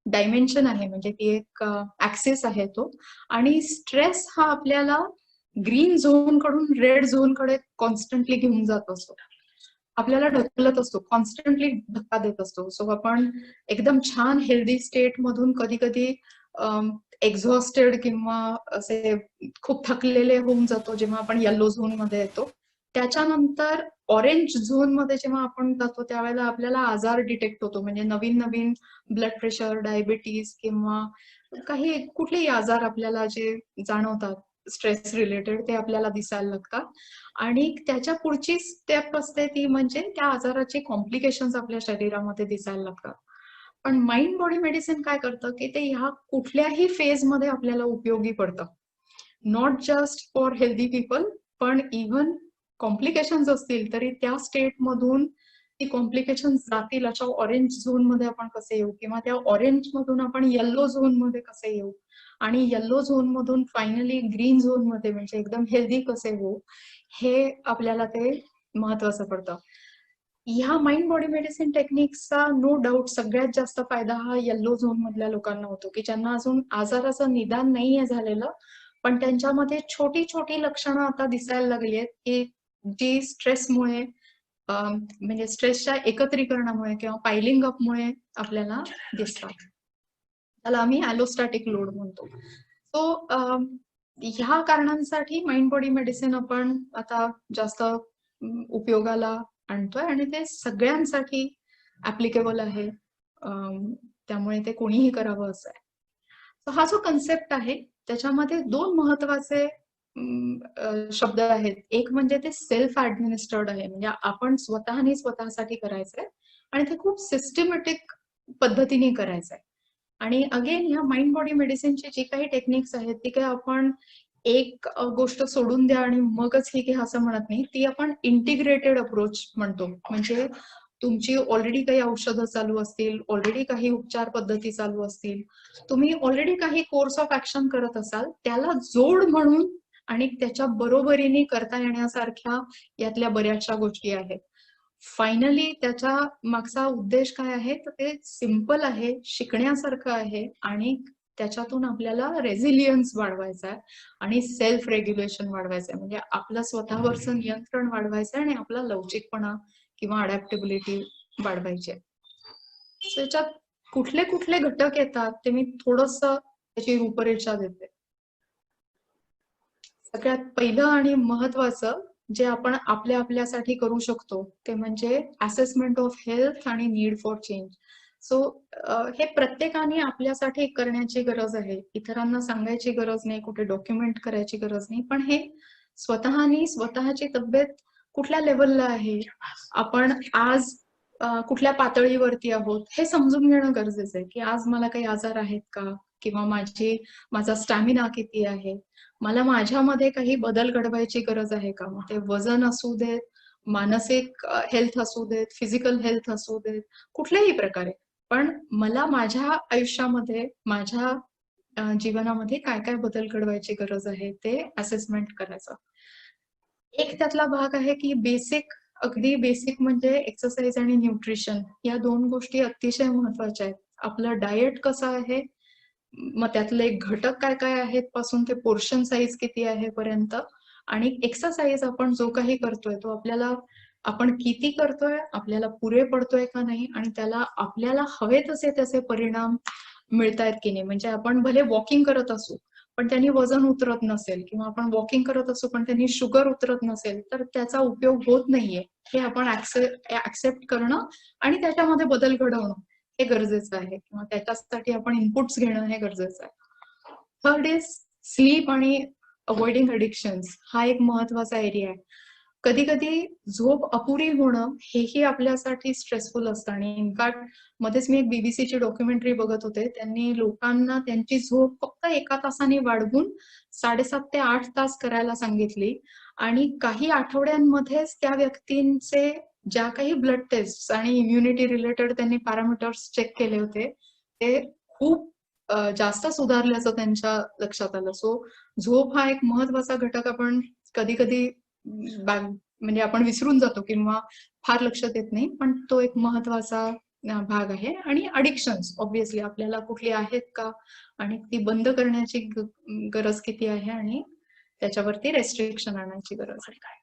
डायमेन्शन आहे, म्हणजे ती एक ऍक्सिस आहे तो. आणि स्ट्रेस हा आपल्याला ग्रीन झोन कडून रेड झोन कडे कॉन्स्टंटली घेऊन जात असतो, आपल्याला ढकलत असतो, कॉन्स्टंटली धक्का देत असतो. सो आपण एकदम छान हेल्दी स्टेट मधून कधी कधी एक्झॉस्टेड किंवा असे खूप थकलेले होऊन जातो जेव्हा आपण येलो झोन मध्ये येतो. त्याच्यानंतर ऑरेंज झोन मध्ये जेव्हा आपण जातो त्यावेळेला आपल्याला आजार डिटेक्ट होतो, म्हणजे नवीन नवीन ब्लड प्रेशर, डायबिटीज किंवा काही कुठलेही आजार आपल्याला जे जाणवतात स्ट्रेस रिलेटेड, ते आपल्याला दिसायला लागतात. आणि त्याच्या पुढची स्टेप असते ती म्हणजे त्या आजाराचे कॉम्प्लिकेशन्स आपल्या शरीरामध्ये दिसायला लागतात. पण माइंड बॉडी मेडिसिन काय करतं की ते ह्या कुठल्याही फेज मध्ये आपल्याला उपयोगी पडतं, not just for healthy people, पण इव्हन कॉम्प्लिकेशन्स असतील तरी त्या स्टेट मधून ती कॉम्प्लिकेशन्स जातील अशा ऑरेंज झोन मध्ये आपण कसे येऊ, किंवा त्या ऑरेंज मधून आपण येल्लो झोन मध्ये कसे येऊ, आणि येल्लो झोन मधून फायनली ग्रीन झोन मध्ये म्हणजे एकदम हेल्दी कसे होऊ, हे आपल्याला ते महत्वाचं पडतं. ह्या माइंड बॉडी मेडिसिन टेक्निक्सचा नो डाऊट सगळ्यात जास्त फायदा हा येल्लो झोन मधल्या लोकांना होतो, की ज्यांना अजून आजाराचं निदान नाहीये झालेलं, पण त्यांच्यामध्ये छोटी छोटी लक्षणं आता दिसायला लागली आहेत की जी स्ट्रेसमुळे म्हणजे स्ट्रेसच्या एकत्रीकरणामुळे किंवा पायलिंग अपमुळे आपल्याला दिसतात. त्याला आम्ही ॲलोस्टॅटिक लोड म्हणतो. सो ह्या कारणांसाठी माइंड बॉडी मेडिसिन आपण आता जास्त उपयोगाला आणतोय आणि ते सगळ्यांसाठी ऍप्लिकेबल आहे. त्यामुळे ते कोणीही करावं असं आहे. हा जो कन्सेप्ट आहे त्याच्यामध्ये दोन महत्वाचे शब्द आहेत. एक म्हणजे ते सेल्फ ऍडमिनिस्टर्ड आहे, म्हणजे आपण स्वतःने स्वतःसाठी करायचंय आणि ते खूप सिस्टमॅटिक पद्धतीने करायचंय. आणि अगेन ह्या माइंड बॉडी मेडिसिनची जी काही टेक्निक्स आहेत ती काय आपण एक गोष्ट सोडून द्या आणि मगच ही घ्या असं म्हणत नाही, ती आपण इंटिग्रेटेड अप्रोच म्हणतो. म्हणजे तुमची ऑलरेडी काही औषधं चालू असतील, ऑलरेडी काही उपचार पद्धती चालू असतील, तुम्ही ऑलरेडी काही कोर्स ऑफ ऍक्शन करत असाल, त्याला जोड म्हणून आणि त्याच्या बरोबरीने करता येण्यासारख्या यातल्या बऱ्याचशा गोष्टी आहेत. फायनली त्याच्या मागचा उद्देश काय आहे तर ते सिंपल आहे, शिकण्यासारखं आहे आणि त्याच्यातून आपल्याला रेझिलियन्स वाढवायचा आहे आणि सेल्फ रेग्युलेशन वाढवायचं आहे, म्हणजे आपलं स्वतःवरचं नियंत्रण वाढवायचं आहे आणि आपला लवचिकपणा किंवा अडॅप्टेबिलिटी वाढवायची आहे. त्याच्यात कुठले कुठले घटक येतात ते मी थोडस त्याची रूपरेषा देते. सगळ्यात पहिलं आणि महत्वाचं जे आपण आपल्यासाठी करू शकतो ते म्हणजे असेसमेंट ऑफ हेल्थ आणि नीड फॉर चेंज. सो हे प्रत्येकाने आपल्यासाठी करण्याची गरज आहे, इतरांना सांगायची गरज नाही, कुठे डॉक्युमेंट करायची गरज नाही, पण हे स्वतःनी स्वतःची तब्येत कुठल्या लेवलला आहे, आपण आज कुठल्या पातळीवरती आहोत हे समजून घेणं गरजेचं आहे, की आज मला काही आजार आहेत का, किंवा माझा स्टॅमिना किती आहे, मला माझ्यामध्ये काही बदल घडवायची गरज आहे का. मग ते वजन असू देत, मानसिक हेल्थ असू देत, फिजिकल हेल्थ असू देत, कुठल्याही प्रकारे, पण मला माझ्या आयुष्यामध्ये माझ्या जीवनामध्ये काय काय बदल घडवायची गरज आहे ते असेसमेंट करायचं. एक त्यातला भाग आहे की अगदी बेसिक म्हणजे एक्सरसाइज आणि न्यूट्रिशन, या दोन गोष्टी अतिशय महत्वाच्या आहेत. आपलं डाएट कसं आहे, मग त्यातले घटक काय काय आहेत पासून ते पोर्शन साईज किती आहे पर्यंत, आणि एक्सरसाइज आपण जो काही करतोय तो आपण किती करतोय, आपल्याला पुरे पडतोय का नाही, आणि त्याला आपल्याला हवे तसे त्याचे परिणाम मिळतायत की नाही. म्हणजे आपण भले वॉकिंग करत असू पण त्यांनी वजन उतरत नसेल, किंवा आपण वॉकिंग करत असू पण त्यांनी शुगर उतरत नसेल, तर त्याचा उपयोग होत नाहीये हे आपण ऍक्सेप्ट करणं आणि त्याच्यामध्ये बदल घडवणं हे गरजेचं आहे, किंवा त्याच्यासाठी आपण इनपुट्स घेणं हे गरजेचं आहे. थर्ड इज स्लीप आणि अवॉइडिंग अडिक्शन्स, हा एक महत्वाचा एरिया आहे. कधी कधी झोप अपुरी होणं हेही आपल्यासाठी स्ट्रेसफुल असतं. आणि इनफॅक्ट मध्येच मी एक बीबीसीची डॉक्युमेंटरी बघत होते. त्यांनी लोकांना त्यांची झोप फक्त 1 तासाने वाढवून 7.5 ते 8 तास करायला सांगितली. आणि काही आठवड्यांमध्येच त्या व्यक्तींचे ज्या काही ब्लड टेस्ट आणि इम्युनिटी रिलेटेड त्यांनी पॅरामीटर्स चेक केले होते ते खूप जास्त सुधारल्याचं त्यांच्या लक्षात आलं. सो झोप हा एक महत्वाचा घटक आपण कधी कधी म्हणजे आपण विसरून जातो किंवा फार लक्षात येत नाही, पण तो एक महत्वाचा भाग आहे. आणि अडिक्शन्स ऑब्व्हियसली आपल्याला कुठली आहेत का आणि ती बंद करण्याची गरज किती आहे आणि त्याच्यावरती रेस्ट्रिक्शन आणायची गरज आहे काय.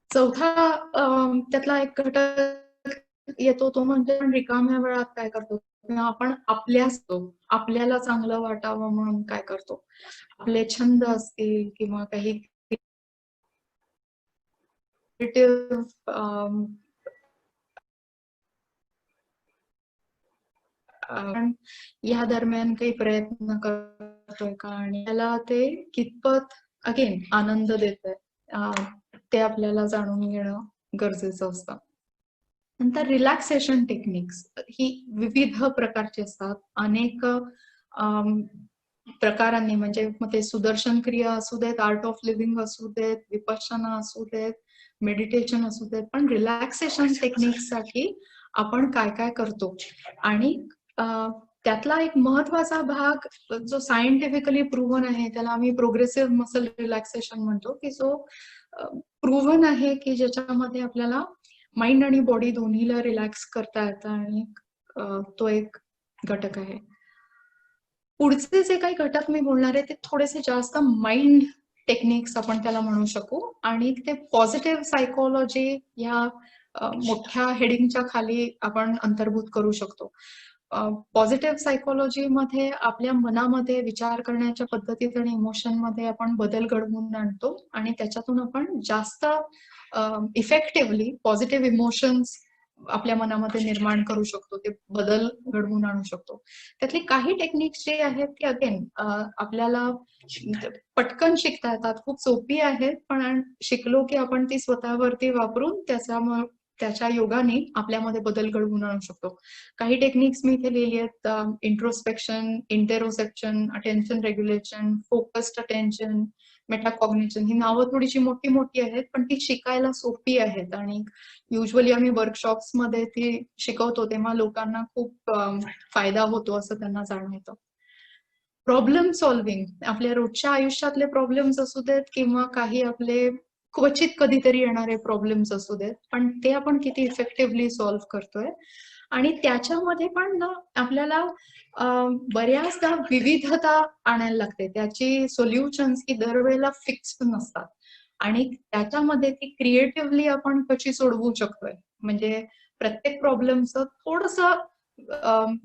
चौथा त्यातला एक घटक येतो तो म्हणजे रिकाम्या वेळात काय करतो किंवा आपण आपल्याला चांगलं वाटावं म्हणून काय करतो. आपले छंद असतील किंवा काही आपण या दरम्यान काही प्रयत्न करतोय का आणि त्याला ते कितपत अगेन आनंद देतंय ते आपल्याला जाणून घेणं गरजेचं असतं. नंतर रिलॅक्सेशन टेक्निक्स ही विविध प्रकारची असतात. अनेक प्रकारांनी, म्हणजे मग ते सुदर्शन क्रिया असू देत, आर्ट ऑफ लिव्हिंग असू देत, विपश्यना असू देत, मेडिटेशन असू देत, पण रिलॅक्सेशन टेक्निक्ससाठी आपण काय काय करतो. आणि त्यातला एक महत्वाचा भाग जो सायंटिफिकली प्रूव्हन आहे त्याला आम्ही प्रोग्रेसिव्ह मसल रिलॅक्सेशन म्हणतो, की जो प्रूव्हन आहे की ज्याच्यामध्ये आपल्याला माइंड आणि बॉडी दोन्हीला रिलॅक्स करता येतं. आणि तो एक घटक आहे. पुढचे जे काही घटक मी बोलणार आहे ते थोडेसे जास्त माइंड टेक्निक्स आपण त्याला म्हणू शकू आणि ते पॉझिटिव्ह सायकोलॉजी ह्या मोठ्या हेडिंगच्या खाली आपण अंतर्भूत करू शकतो. पॉझिटिव्ह सायकोलॉजी मध्ये आपल्या मनामध्ये विचार करण्याच्या पद्धतीत आणि इमोशन मध्ये आपण बदल घडवून आणतो आणि त्याच्यातून आपण जास्त इफेक्टिव्हली पॉझिटिव्ह इमोशन्स आपल्या मनामध्ये निर्माण करू शकतो, ते बदल घडवून आणू शकतो. त्यातली काही टेक्निक्स जे आहेत ती अगेन आपल्याला पटकन शिकता येतात, खूप सोपी आहेत, पण शिकलो की आपण ती स्वतःवरती वापरून त्याच्या योगाने आपल्यामध्ये बदल घडवून आणू शकतो. काही टेक्निक्स मी इथे लिहिली आहेत. Introspection, interoception, attention regulation, focused attention, metacognition. ही नावं थोडीशी मोठी मोठी आहेत पण ती शिकायला सोपी आहेत आणि युजली आम्ही वर्कशॉप्स मध्ये ती शिकवतो तेव्हा लोकांना खूप फायदा होतो असं त्यांना जाणवतं. प्रॉब्लेम सॉल्व्हिंग, आपल्या रोजच्या आयुष्यातले प्रॉब्लेम्स असू देत किंवा काही आपले क्वचित कधीतरी येणारे प्रॉब्लेम्स असू देत, पण ते आपण किती इफेक्टिव्हली सॉल्व्ह करतोय. आणि त्याच्यामध्ये पण ना आपल्याला बऱ्याचदा विविधता आणायला लागते. त्याची सोल्युशन्स ही दरवेळेला फिक्स्ड नसतात आणि त्याच्यामध्ये ती क्रिएटिव्हली आपण कशी सोडवू शकतोय. म्हणजे प्रत्येक प्रॉब्लेमचं थोडंसं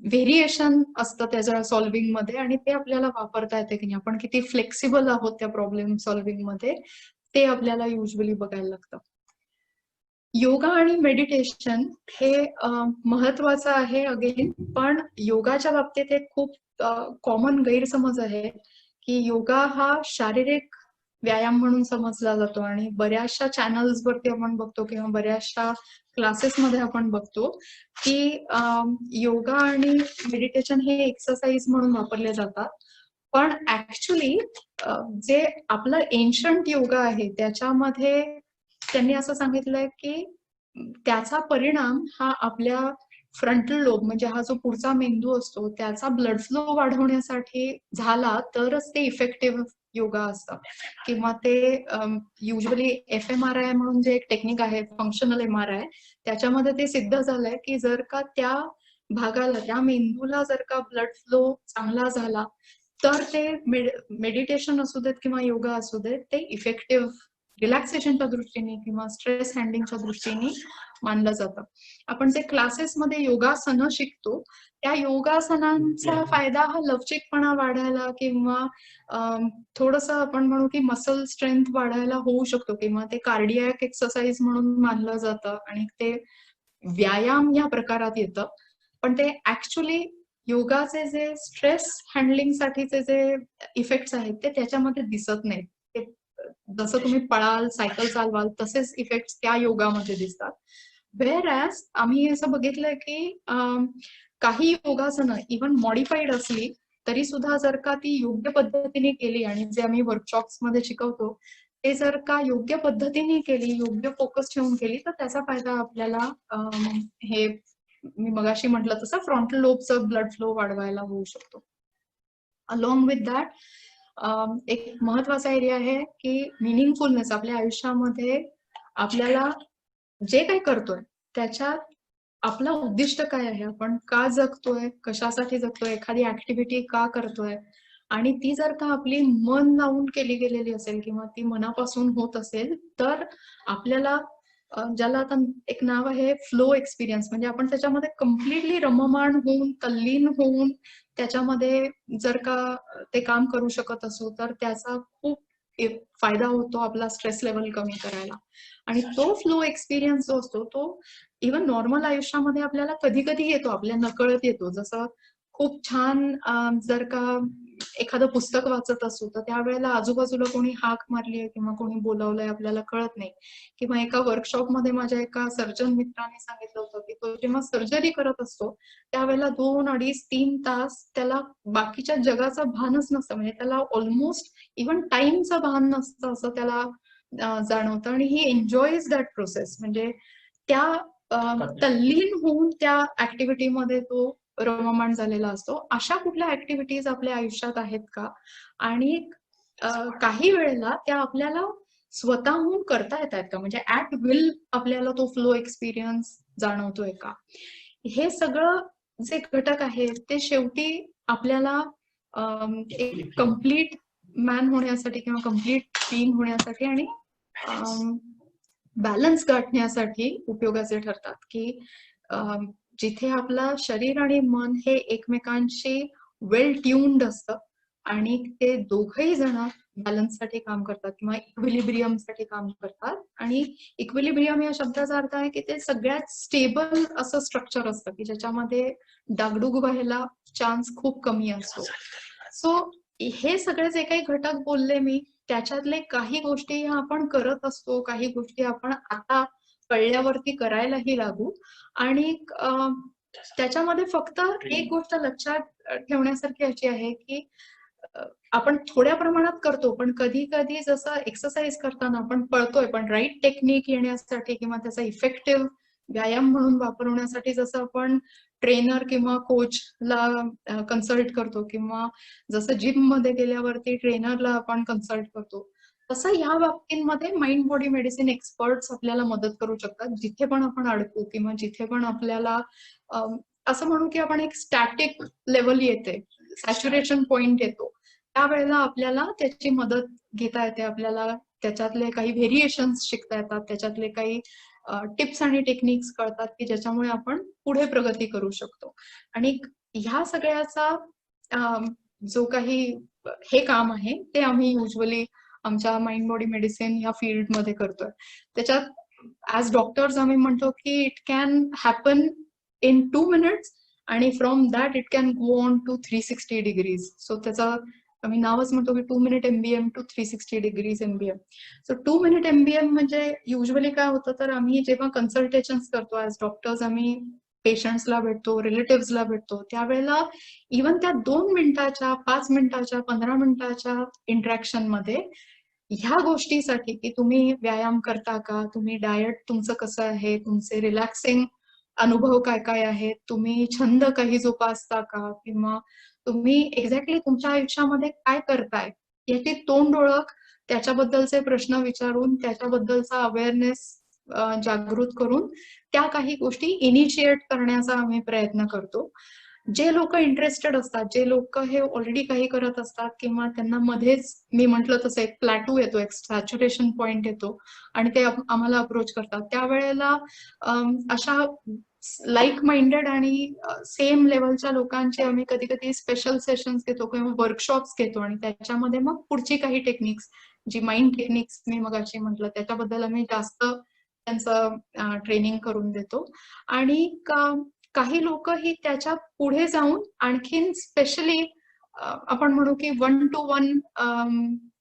व्हेरिएशन असतं त्याच्या सॉल्व्हिंग मध्ये आणि ते आपल्याला वापरता येते की नाही, आपण किती फ्लेक्सिबल आहोत त्या प्रॉब्लेम सॉल्व्हिंग मध्ये, ते आपल्याला युजली बघायला लागतं. योगा आणि मेडिटेशन हे महत्वाचं आहे अगेन, पण योगाच्या बाबतीत एक खूप कॉमन गैरसमज आहे की योगा हा शारीरिक व्यायाम म्हणून समजला जातो आणि बऱ्याचशा चॅनल्स वरती आपण बघतो किंवा बऱ्याचशा क्लासेस मध्ये आपण बघतो की योगा आणि मेडिटेशन हे एक्सरसाइज म्हणून वापरले जातात. पण ऍक्च्युली जे आपलं एन्शंट योगा आहे त्याच्यामध्ये त्यांनी असं सांगितलंय की त्याचा परिणाम हा आपल्या फ्रंटल लोब, म्हणजे हा जो पुढचा मेंदू असतो त्याचा ब्लड फ्लो वाढवण्यासाठी झाला तरच ते इफेक्टिव्ह योगा असतं. किंवा ते युजली FMRI म्हणून जे एक टेक्निक आहे, फंक्शनल MRI, त्याच्यामध्ये ते सिद्ध झालंय की जर का त्या भागाला, त्या मेंदूला जर का ब्लड फ्लो चांगला झाला तर ते मेडिटेशन असू देत किंवा योगा असू देत ते इफेक्टिव्ह रिलॅक्सेशनच्या दृष्टीने किंवा स्ट्रेस हँडलिंगच्या दृष्टीने मानलं जातं. आपण जे क्लासेसमध्ये योगासनं शिकतो त्या योगासनांचा फायदा हा लवचिकपणा वाढायला किंवा थोडंसं आपण म्हणू की मसल स्ट्रेंथ वाढायला होऊ शकतो किंवा ते कार्डियक एक्सरसाइज म्हणून मानलं जातं आणि ते व्यायाम या प्रकारात येतं. पण ते ऍक्च्युली योगाचे जे स्ट्रेस हँडलिंग साठीचे जे इफेक्ट्स आहेत ते त्याच्यामध्ये दिसत नाहीत. ते जसं तुम्ही पळाल, सायकल चालवाल तसेच इफेक्ट्स त्या योगामध्ये दिसतात. व्हेअरएज आम्ही असं बघितलंय की काही योगासनं इव्हन मॉडिफाईड असली तरी सुद्धा जर का ती योग्य पद्धतीने केली आणि जे आम्ही वर्कशॉप्स मध्ये शिकवतो ते जर का योग्य पद्धतीने केली, योग्य फोकस ठेवून केली तर त्याचा फायदा आपल्याला हे मी मगाशी म्हटलं तसं फ्रंटल लोबचं ब्लड फ्लो वाढवायला होऊ शकतो. अलॉंग विथ दॅट एक महत्वाचा एरिया आहे की मिनिंगफुलनेस आपल्या आयुष्यामध्ये आपल्याला जे काही करतोय त्याच्यात आपलं उद्दिष्ट काय आहे, आपण का जगतोय, कशासाठी जगतोय, एखादी ऍक्टिव्हिटी का करतोय आणि ती जर का आपली मन लावून केली गेलेली असेल किंवा ती मनापासून होत असेल तर आपल्याला ज्याला आता एक नाव आहे फ्लो एक्सपिरियन्स, म्हणजे आपण त्याच्यामध्ये कम्प्लिटली रममाण होऊन तल्लीन होऊन त्याच्यामध्ये जर का ते काम करू शकत असू तर त्याचा खूप फायदा होतो आपला स्ट्रेस लेवल कमी करायला. आणि तो फ्लो एक्सपिरियन्स जो असतो तो इव्हन नॉर्मल आयुष्यामध्ये आपल्याला कधी कधी येतो, आपल्या नकळत येतो. जसं खूप छान जर का एखादं पुस्तक वाचत असू तर त्यावेळेला आजूबाजूला कोणी हाक मारलीये किंवा कोणी बोलावलंय आपल्याला कळत नाही. किंवा एका वर्कशॉपमध्ये माझ्या एका सर्जन मित्राने सांगितलं होतं की तो जेव्हा सर्जरी करत असतो त्यावेळेला 2, 2.5, 3 तास त्याला बाकीच्या जगाचं भानच नसतं, म्हणजे त्याला ऑलमोस्ट इव्हन टाइमचं भान नसतं असं त्याला जाणवतं आणि ही एन्जॉयज दॅट प्रोसेस. म्हणजे त्या तल्लीन होऊन त्या ऍक्टिव्हिटीमध्ये तो रममाण झालेला असतो. अशा कुठल्या ऍक्टिव्हिटीज आपल्या आयुष्यात आहेत का, आणि काही वेळेला त्या आपल्याला स्वतःहून करता येतात का, म्हणजे ऍट विल आपल्याला तो फ्लो एक्सपिरियन्स जाणवतोय का. हे सगळं जे घटक आहेत ते शेवटी आपल्याला एक कम्प्लीट मॅन होण्यासाठी किंवा कम्प्लीट बीइंग होण्यासाठी आणि बॅलन्स गाठण्यासाठी उपयोगाचे ठरतात. की जिथे आपलं शरीर आणि मन हे एकमेकांशी वेल ट्यून्ड असतं आणि ते दोघही जण बॅलन्ससाठी काम करतात किंवा इक्विलिब्रियम साठी काम करतात. आणि इक्विलिब्रियम या शब्दाचा अर्थ आहे की ते सगळ्यात स्टेबल असं स्ट्रक्चर असतं की ज्याच्यामध्ये डागडुग व्हायला चान्स खूप कमी असतो. सो हे सगळे जे काही घटक बोलले मी त्याच्यातले काही गोष्टी आपण करत असतो, काही गोष्टी आपण आता कळल्यावरती करायलाही लागू. आणि त्याच्यामध्ये फक्त एक गोष्ट लक्षात ठेवण्यासारखी अशी आहे की आपण थोड्या प्रमाणात करतो, पण कधी कधी जसं एक्सरसाइज करताना आपण पळतोय पण राईट टेक्निक येण्यासाठी किंवा त्याचा इफेक्टिव्ह व्यायाम म्हणून वापरण्यासाठी जसं आपण ट्रेनर किंवा कोचला कन्सल्ट करतो किंवा जसं जिम मध्ये गेल्यावरती ट्रेनरला आपण कन्सल्ट करतो, तसं या बाबतींमध्ये माइंड बॉडी मेडिसिन एक्सपर्ट्स आपल्याला मदत करू शकतात. जिथे पण आपण अडकू किंवा जिथे पण आपल्याला असं म्हणू की आपण एक स्टॅटिक लेवल येते, सॅच्युरेशन पॉइंट येतो, त्यावेळेला आपल्याला त्याची मदत घेता येते. आपल्याला त्याच्यातले काही व्हेरिएशन्स शिकता येतात, त्याच्यातले काही टिप्स आणि टेक्निक्स कळतात की ज्याच्यामुळे आपण पुढे प्रगती करू शकतो. आणि ह्या सगळ्याचा जो काही हे काम आहे ते आम्ही युजली आमच्या माइंड बॉडी मेडिसिन या फील्डमध्ये करतोय. त्याच्यात ऍज डॉक्टर्स आम्ही म्हणतो की it can happen in 2 minutes आणि from that it can go on to 360 degrees. So त्याचा आम्ही नावच म्हणतो की 2 minute MBM to 360 degrees MBM. So 2 minute MBM म्हणजे युजली काय होतं तर आम्ही जेव्हा कन्सल्टेशन्स करतो ऍज डॉक्टर्स, आम्ही पेशंट्सला भेटतो, रिलेटिव्हजला भेटतो, त्यावेळेला इव्हन त्या 2 मिनिटाच्या, 5 मिनिटाच्या, 15 मिनिटाच्या इंटरॅक्शन मध्ये ह्या गोष्टीसाठी की तुम्ही व्यायाम करता का, तुम्ही डाएट तुमचं कसं आहे, तुमचे रिलॅक्सिंग अनुभव काय काय आहेत, तुम्ही छंद काही जोपासता का, किंवा तुम्ही एक्झॅक्टली तुमच्या आयुष्यामध्ये काय करताय याची तोंड ओळख, त्याच्याबद्दलचे प्रश्न विचारून त्याच्याबद्दलचा अवेअरनेस जागृत करून त्या काही गोष्टी इनिशिएट करण्याचा आम्ही प्रयत्न करतो. जे लोक इंटरेस्टेड असतात, जे लोक हे ऑलरेडी काही करत असतात किंवा त्यांना मध्येच मी म्हंटल तसं एक प्लॅटू येतो, एक सॅच्युरेशन पॉइंट येतो आणि ते आम्हाला अप्रोच करतात, त्यावेळेला अशा लाईक माइंडेड आणि सेम लेवलच्या लोकांचे आम्ही कधी कधी स्पेशल सेशन्स घेतो किंवा वर्कशॉप्स घेतो आणि त्याच्यामध्ये मग पुढची काही टेक्निक्स, जी माइंड टेक्निक्स मी मगाशी म्हटलं त्याच्याबद्दल आम्ही जास्त त्यांचं ट्रेनिंग करून देतो. आणि काही लोक ही त्याच्या पुढे जाऊन आणखीन स्पेशली आपण म्हणू की 1-to-1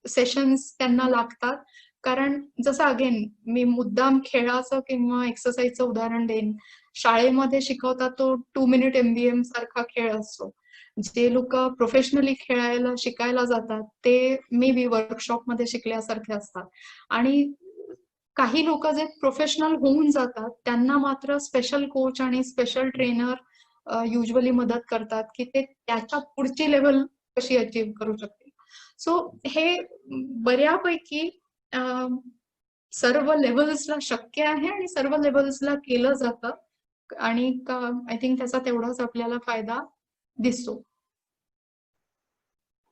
सेशन्स त्यांना लागतात. कारण जसं अगेन मी मुद्दाम खेळाचं किंवा एक्सरसाइजचं उदाहरण देईन. शाळेमध्ये शिकवतात तो 2 मिनिट MBM सारखा खेळ असतो. जे लोक प्रोफेशनली खेळायला शिकायला जातात ते मे बी वर्कशॉपमध्ये शिकल्यासारखे असतात. आणि काही लोक जे प्रोफेशनल होऊन जातात त्यांना मात्र स्पेशल कोच आणि स्पेशल ट्रेनर युजली मदत करतात की ते त्याच्या पुढची लेवल कशी अचीव्ह करू शकतील. सो हे बऱ्यापैकी सर्व लेव्हल्सला शक्य आहे आणि सर्व लेव्हल्सला केलं जातं. आणि आय थिंक त्याचा तेवढाच आपल्याला फायदा दिसतो.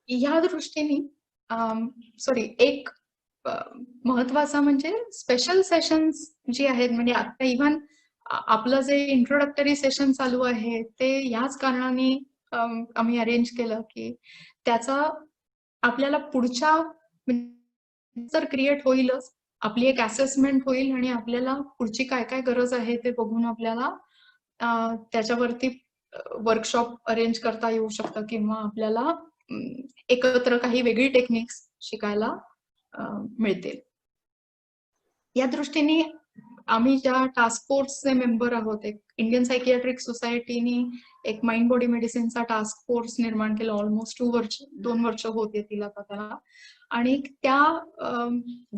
ह्या दृष्टीने सॉरी एक महत्वाचा म्हणजे स्पेशल सेशन्स जी आहेत, म्हणजे आता इव्हन आपलं जे इंट्रोडक्टरी सेशन चालू आहे ते याच कारणाने आम्ही अरेंज केलं की त्याचा आपल्याला पुढच्या तर क्रिएट होईलच, आपली एक असेसमेंट होईल आणि आपल्याला पुढची काय काय गरज आहे ते बघून आपल्याला त्याच्यावरती वर्कशॉप अरेंज करता येऊ शकतं किंवा आपल्याला एकत्र काही वेगळी टेक्निक्स शिकायला मिळतील. या दृष्टीने आम्ही ज्या टास्क फोर्सचे मेंबर आहोत, एक इंडियन सायकियाट्रिक सोसायटीने एक माइंड बॉडी मेडिसिनचा टास्क फोर्स निर्माण केला. ऑलमोस्ट 2 वर्ष होत येतील आता त्याला. आणि त्या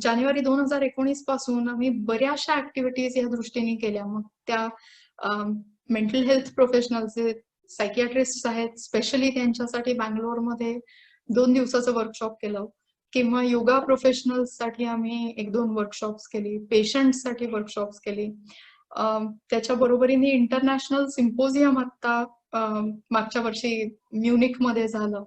जानेवारी 2019 पासून आम्ही बऱ्याचशा ऍक्टिव्हिटीज या दृष्टीने केल्या. मग त्या मेंटल हेल्थ प्रोफेशनल्स जे सायकियाट्रिस्ट आहेत स्पेशली त्यांच्यासाठी बँगलोरमध्ये 2 दिवसाचं वर्कशॉप केलं, किंवा योगा प्रोफेशनल्स साठी आम्ही 1-2 वर्कशॉप्स केली, पेशंट्स साठी वर्कशॉप्स केली. त्याच्या बरोबरीने इंटरनॅशनल सिम्पोजियम आता मागच्या वर्षी म्युनिक मध्ये झालं.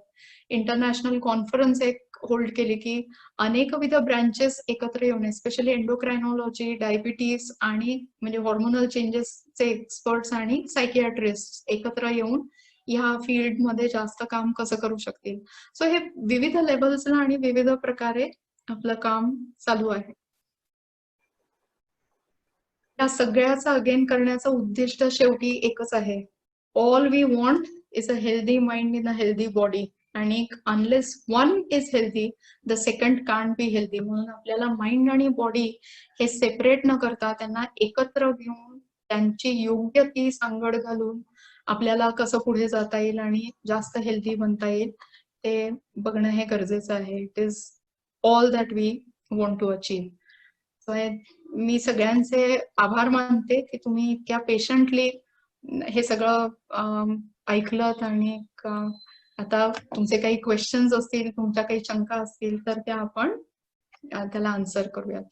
इंटरनॅशनल कॉन्फरन्स एक होल्ड केली की अनेकविध ब्रांचेस एकत्र येऊन स्पेशली एंडोक्रायनॉलॉजी, डायबिटीज आणि म्हणजे हॉर्मोनल चेंजेसचे एक्सपर्ट्स आणि सायकियाट्रिस्ट एकत्र येऊन ह्या फील्डमध्ये जास्त काम कसं करू शकतील. सो हे विविध लेवल्सला आणि विविध प्रकारे आपलं काम चालू आहे. या सगळ्याचा अगेन करण्याचं उद्दिष्ट शेवटी एकच आहे. All we want is a healthy mind in a healthy body. आणि unless one is healthy the second can't be healthy. म्हणून आपल्याला माइंड आणि बॉडी हे सेपरेट न करता त्यांना एकत्र घेऊन त्यांची योग्य ती सांगड घालून आपल्याला कसं पुढे जाता येईल आणि जास्त हेल्दी बनता येईल ते बघणं हे गरजेचं आहे. It is all that we want to achieve. मी सगळ्यांचे आभार मानते की तुम्ही इतक्या पेशंटली हे सगळं ऐकलत. आणि आता तुमचे काही क्वेश्चन्स असतील, तुमच्या काही शंका असतील तर त्या आपण त्याला आन्सर करूयात.